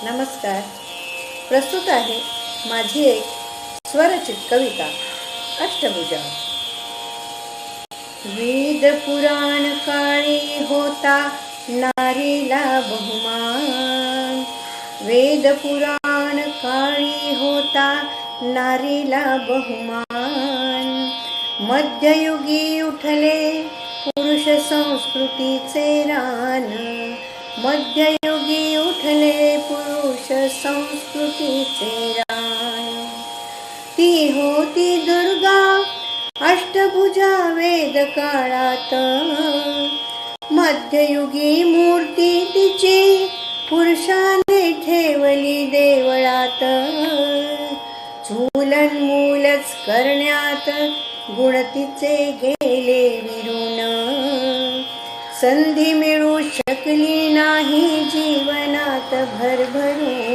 नमस्कार. प्रस्तुत आहे माझी एक स्वरचित कविता अष्टभुजा. वेद पुराण काळी होता नारीला बहुमान. वेद पुराण काळी होता नारीला बहुमान. मध्ययुगी उठले पुरुष संस्कृतीचे रान. मध्ययुगी उठले पुरुष संस्कृतीचे रान. ती होती दुर्गा अष्टभुजा वेद काळात. मध्ययुगी मूर्ती तिची पुरुषाने ठेवली देवळात. चूलन मूलच करण्यात गुण तिचे गेले विरून. संधी मिळू शकली नाही जीवनात भरभरून.